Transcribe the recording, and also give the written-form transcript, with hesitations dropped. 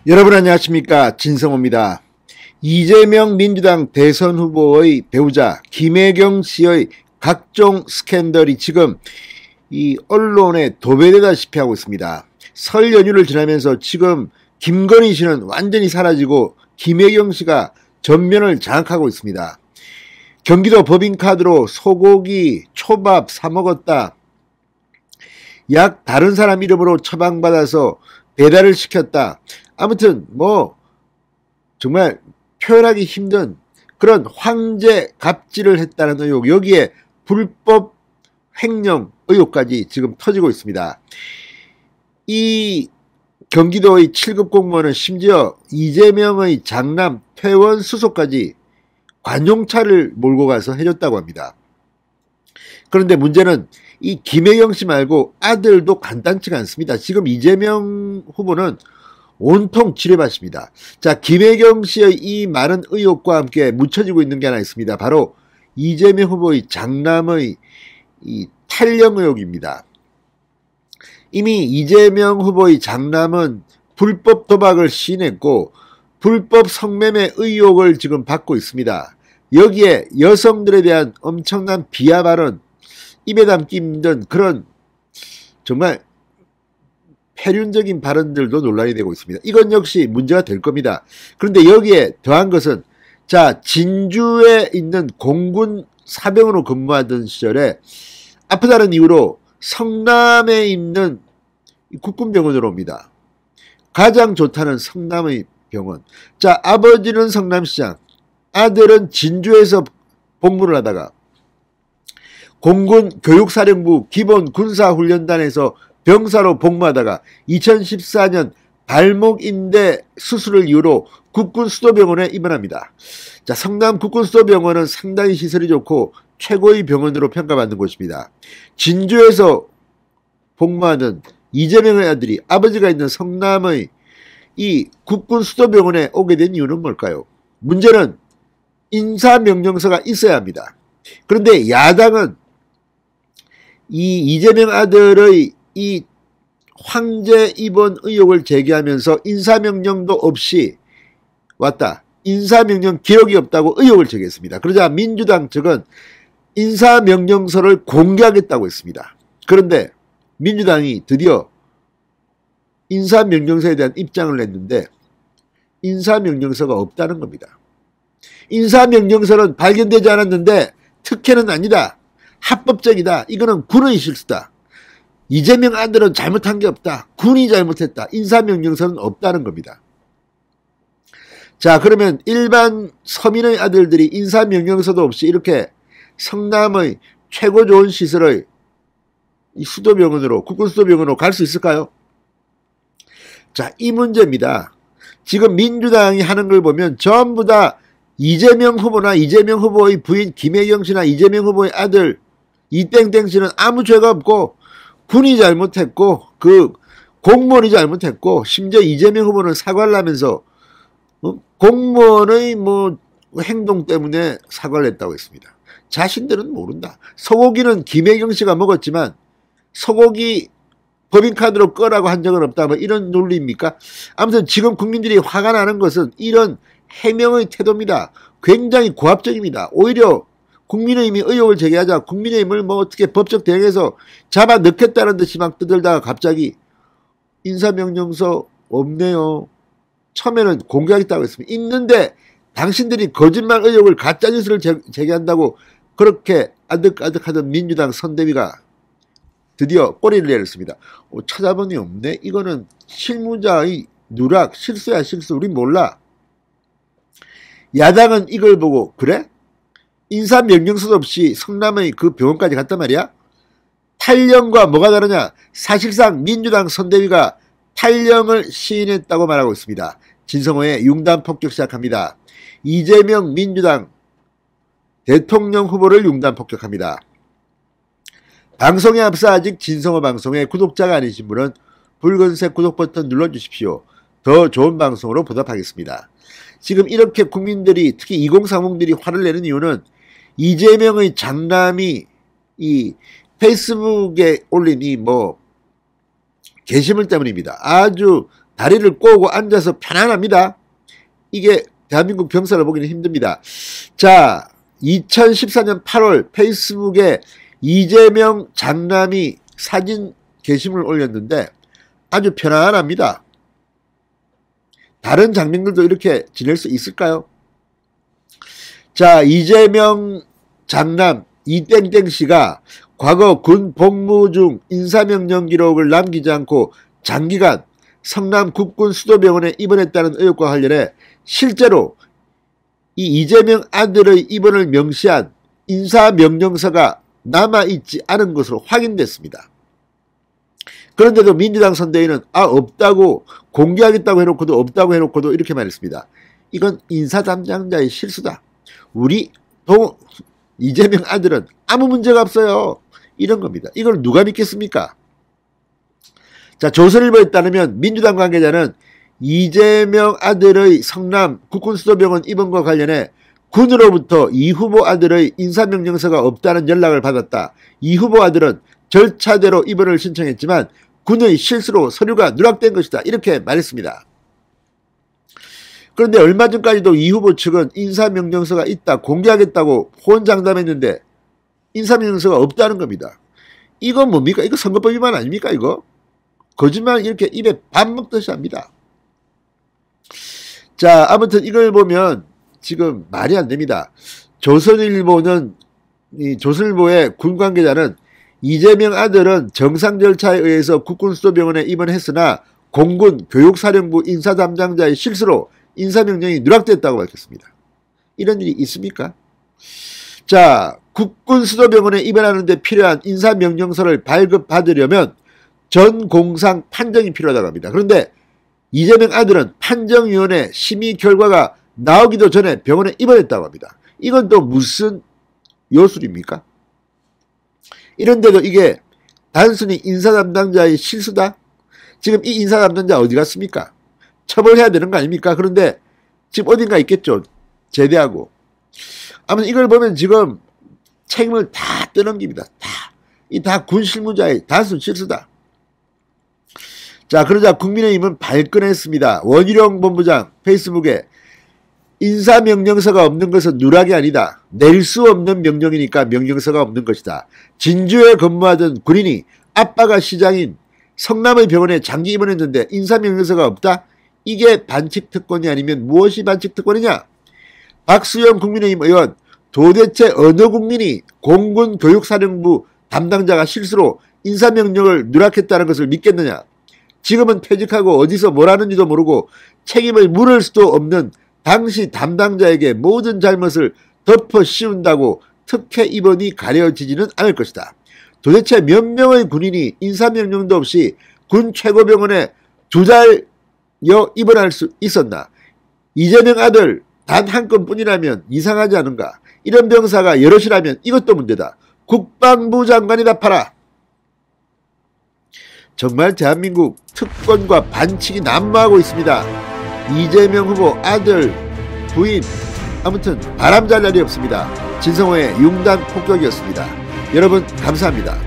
여러분 안녕하십니까, 진성호입니다. 이재명 민주당 대선 후보의 배우자 김혜경 씨의 각종 스캔들이 지금 이 언론에 도배되다시피 하고 있습니다. 설 연휴를 지나면서 지금 김건희 씨는 완전히 사라지고 김혜경 씨가 전면을 장악하고 있습니다. 경기도 법인카드로 소고기, 초밥 사 먹었다. 약 다른 사람 이름으로 처방받아서 배달을 시켰다. 아무튼 정말 표현하기 힘든 그런 황제 갑질을 했다는 의혹, 여기에 불법 횡령 의혹까지 지금 터지고 있습니다. 이 경기도의 7급 공무원은 심지어 이재명의 장남 퇴원 수소까지 관용차를 몰고 가서 해줬다고 합니다. 그런데 문제는 이 김혜경 씨 말고 아들도 간단치가 않습니다. 지금 이재명 후보는 온통 지뢰밭입니다. 자, 김혜경 씨의 이 많은 의혹과 함께 묻혀지고 있는 게 하나 있습니다. 바로 이재명 후보의 장남의 이 탈영 의혹입니다. 이미 이재명 후보의 장남은 불법 도박을 시인했고 불법 성매매 의혹을 지금 받고 있습니다. 여기에 여성들에 대한 엄청난 비하 발언, 입에 담기 힘든 그런 정말 폐륜적인 발언들도 논란이 되고 있습니다. 이건 역시 문제가 될 겁니다. 그런데 여기에 더한 것은, 자, 진주에 있는 공군 사병으로 근무하던 시절에 아프다는 이유로 성남에 있는 국군병원으로 옵니다. 가장 좋다는 성남의 병원. 자, 아버지는 성남시장, 아들은 진주에서 복무를 하다가 공군 교육사령부 기본군사훈련단에서 병사로 복무하다가 2014년 발목인대 수술을 이유로 국군수도병원에 입원합니다. 자, 성남 국군수도병원은 상당히 시설이 좋고 최고의 병원으로 평가받는 곳입니다. 진주에서 복무하는 이재명의 아들이 아버지가 있는 성남의 이 국군수도병원에 오게 된 이유는 뭘까요? 문제는 인사명령서가 있어야 합니다. 그런데 야당은 이 이재명 아들의 이 황제 입원 의혹을 제기하면서 인사명령도 없이 왔다, 인사명령 기록이 없다고 의혹을 제기했습니다. 그러자 민주당 측은 인사명령서를 공개하겠다고 했습니다. 그런데 민주당이 드디어 인사명령서에 대한 입장을 냈는데 인사명령서가 없다는 겁니다. 인사명령서는 발견되지 않았는데 특혜는 아니다, 합법적이다, 이거는 군의 실수다, 이재명 아들은 잘못한 게 없다, 군이 잘못했다, 인사명령서는 없다는 겁니다. 자, 그러면 일반 서민의 아들들이 인사명령서도 없이 이렇게 성남의 최고 좋은 시설의 이 수도병원으로, 국군수도병원으로 갈 수 있을까요? 자, 이 문제입니다. 지금 민주당이 하는 걸 보면 전부 다 이재명 후보나 이재명 후보의 부인 김혜경 씨나 이재명 후보의 아들 이땡땡 씨는 아무 죄가 없고 군이 잘못했고 그 공무원이 잘못했고, 심지어 이재명 후보는 사과를 하면서 공무원의 행동 때문에 사과를 했다고 했습니다. 자신들은 모른다. 소고기는 김혜경 씨가 먹었지만 소고기 법인카드로 꺼라고 한 적은 없다, 이런 논리입니까? 아무튼 지금 국민들이 화가 나는 것은 이런 해명의 태도입니다. 굉장히 고압적입니다. 오히려 국민의힘이 의혹을 제기하자 국민의힘을 어떻게 법적 대응해서 잡아 넣겠다는 듯이 막 떠들다가 갑자기 인사명령서 없네요, 처음에는 공개하겠다고 했습니다. 있는데 당신들이 거짓말 의혹을 가짜뉴스를 제기한다고 그렇게 아득아득하던 민주당 선대위가 드디어 꼬리를 내렸습니다. 찾아보니 없네, 이거는 실무자의 누락, 실수야 실수, 우린 몰라. 야당은 이걸 보고 그래? 인사명령서도 없이 성남의 그 병원까지 갔단 말이야? 탈영과 뭐가 다르냐? 사실상 민주당 선대위가 탈영을 시인했다고 말하고 있습니다. 진성호의 융단 폭격 시작합니다. 이재명 민주당 대통령 후보를 융단 폭격합니다. 방송에 앞서 아직 진성호 방송의 구독자가 아니신 분은 붉은색 구독 버튼 눌러주십시오. 더 좋은 방송으로 보답하겠습니다. 지금 이렇게 국민들이, 특히 2030들이 화를 내는 이유는 이재명의 장남이 이 페이스북에 올린 이 게시물 때문입니다. 아주 다리를 꼬고 앉아서 편안합니다. 이게 대한민국 병사를 보기는 힘듭니다. 자, 2014년 8월 페이스북에 이재명 장남이 사진 게시물을 올렸는데 아주 편안합니다. 다른 장병들도 이렇게 지낼 수 있을까요? 자, 이재명 장남 이땡땡씨가 과거 군 복무 중 인사명령 기록을 남기지 않고 장기간 성남 국군 수도병원에 입원했다는 의혹과 관련해 실제로 이 이재명 아들의 입원을 명시한 인사명령서가 남아있지 않은 것으로 확인됐습니다. 그런데도 민주당 선대위는 없다고 공개하겠다고 해놓고도 없다고 해놓고도 이렇게 말했습니다. 이건 인사담당자의 실수다. 우리 이재명 아들은 아무 문제가 없어요. 이런 겁니다. 이걸 누가 믿겠습니까? 자, 조선일보에 따르면 민주당 관계자는 이재명 아들의 성남 국군수도병원 입원과 관련해 군으로부터 이 후보 아들의 인사명령서가 없다는 연락을 받았다. 이 후보 아들은 절차대로 입원을 신청했지만 군의 실수로 서류가 누락된 것이다. 이렇게 말했습니다. 그런데 얼마 전까지도 이 후보 측은 인사명령서가 있다 공개하겠다고 호언장담했는데 인사명령서가 없다는 겁니다. 이건 뭡니까? 이거 선거법 위반 아닙니까? 이거 거짓말 이렇게 입에 밥 먹듯이 합니다. 자, 아무튼 이걸 보면 지금 말이 안 됩니다. 조선일보의 군 관계자는 이재명 아들은 정상 절차에 의해서 국군수도병원에 입원했으나 공군 교육사령부 인사담당자의 실수로 인사명령이 누락됐다고 밝혔습니다. 이런 일이 있습니까? 자, 국군수도병원에 입원하는데 필요한 인사명령서를 발급받으려면 전공상 판정이 필요하다고 합니다. 그런데 이재명 아들은 판정위원회 심의 결과가 나오기도 전에 병원에 입원했다고 합니다. 이건 또 무슨 요술입니까? 이런데도 이게 단순히 인사담당자의 실수다? 지금 이 인사담당자 어디 갔습니까? 처벌해야 되는 거 아닙니까? 그런데 지금 어딘가 있겠죠. 제대하고. 아무튼 이걸 보면 지금 책임을 다 떠넘깁니다. 이 다 군 실무자의 단순 실수다. 자, 그러자 국민의힘은 발끈했습니다. 원희룡 본부장 페이스북에 인사명령서가 없는 것은 누락이 아니다. 낼 수 없는 명령이니까 명령서가 없는 것이다. 진주에 근무하던 군인이 아빠가 시장인 성남의 병원에 장기 입원했는데 인사명령서가 없다? 이게 반칙특권이 아니면 무엇이 반칙특권이냐? 박수영 국민의힘 의원, 도대체 어느 국민이 공군 교육사령부 담당자가 실수로 인사명령을 누락했다는 것을 믿겠느냐? 지금은 퇴직하고 어디서 뭘 하는지도 모르고 책임을 물을 수도 없는 당시 담당자에게 모든 잘못을 덮어 씌운다고 특혜 입원이 가려지지는 않을 것이다. 도대체 몇 명의 군인이 인사명령도 없이 군 최고병원에 2달여 입원할 수 있었나? 이재명 아들 단 한 건뿐이라면 이상하지 않은가? 이런 병사가 여럿이라면 이것도 문제다. 국방부 장관이 답하라. 정말 대한민국 특권과 반칙이 난무하고 있습니다. 이재명 후보 아들, 부인, 아무튼 바람 잘 날이 없습니다. 진성호의 융단 폭격이었습니다. 여러분 감사합니다.